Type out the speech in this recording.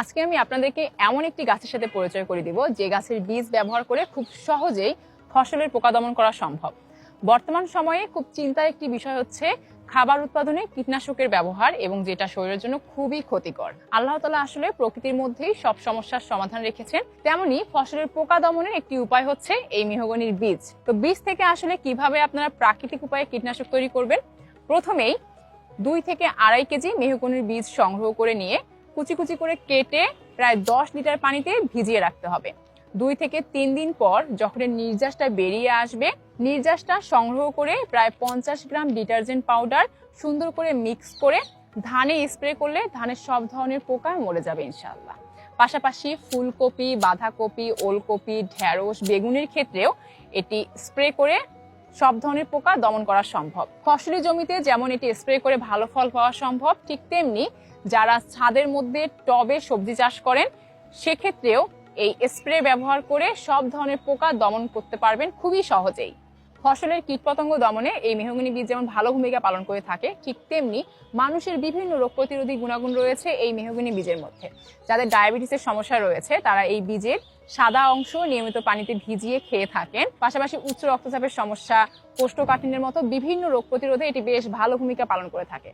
আজকে আমি আপনাদেরকে এমন একটি গাছের সাথে পরিচয় করে দিব যে গাছের বীজ ব্যবহার করে খুব সহজেই ফসলের পোকা দমন করা সম্ভব। বর্তমান সময়ে খুব চিন্তার একটি বিষয় হচ্ছে খাবার উৎপাদনে কীটনাশকের ব্যবহার, এবং যেটা শরীরের জন্য খুবই ক্ষতিকর। আল্লাহ তাআলা আসলে প্রকৃতির মধ্যেই সব সমস্যার সমাধান রেখেছেন, তেমনি ফসলের পোকা দমনের একটি উপায় হচ্ছে এই মেহগনির বীজ। তো বীজ থেকে আসলে কিভাবে আপনারা প্রাকৃতিক উপায়ে কীটনাশক তৈরি করবেন? প্রথমেই 2 থেকে আড়াই কেজি মেহগনির বীজ সংগ্রহ করে নিয়ে কুচি কুচি করে কেটে প্রায় 10 লিটার পানিতে ভিজিয়ে রাখতে হবে। 2 থেকে 3 দিন পর যখন নির্যাসটা বেরিয়ে আসবে, নির্যাসটা সংগ্রহ করে প্রায় 50 গ্রাম ডিটারজেন্ট পাউডার সুন্দর করে মিক্স করে ধানে স্প্রে করলে ধানের সব ধরনের পোকা মরে যাবে ইনশাআল্লাহ। পাশাপাশি ফুলকপি, বাঁধাকপি, ওলকপি, ঢেঁড়স, বেগুনের ক্ষেত্রেও এটি স্প্রে করে সব ধরনের পোকা দমন করা সম্ভব। ফসলি জমিতে যেমন এটি স্প্রে করে ভালো ফল পাওয়া সম্ভব, ঠিক তেমনি যারা ছাদের মধ্যে টবে সবজি চাষ করেন সেক্ষেত্রেও এই স্প্রে ব্যবহার করে সব ধরনের পোকা দমন করতে পারবেন খুবই সহজেই। ফসলের কীটপতঙ্গ দমনে এই মেহগনি বীজ যেমন ভালো ভূমিকা পালন করে থাকে, ঠিক তেমনি মানুষের বিভিন্ন রোগ প্রতিরোধী গুণাগুণ রয়েছে এই মেহগনি বীজের মধ্যে। যাদের ডায়াবেটিসের সমস্যা রয়েছে তারা এই বীজের সাদা অংশ নিয়মিত পানিতে ভিজিয়ে খেয়ে থাকেন। পাশাপাশি উচ্চ রক্তচাপের সমস্যা, কোষ্ঠকাঠিন্যের মতো বিভিন্ন রোগ প্রতিরোধে এটি বেশ ভালো ভূমিকা পালন করে থাকে।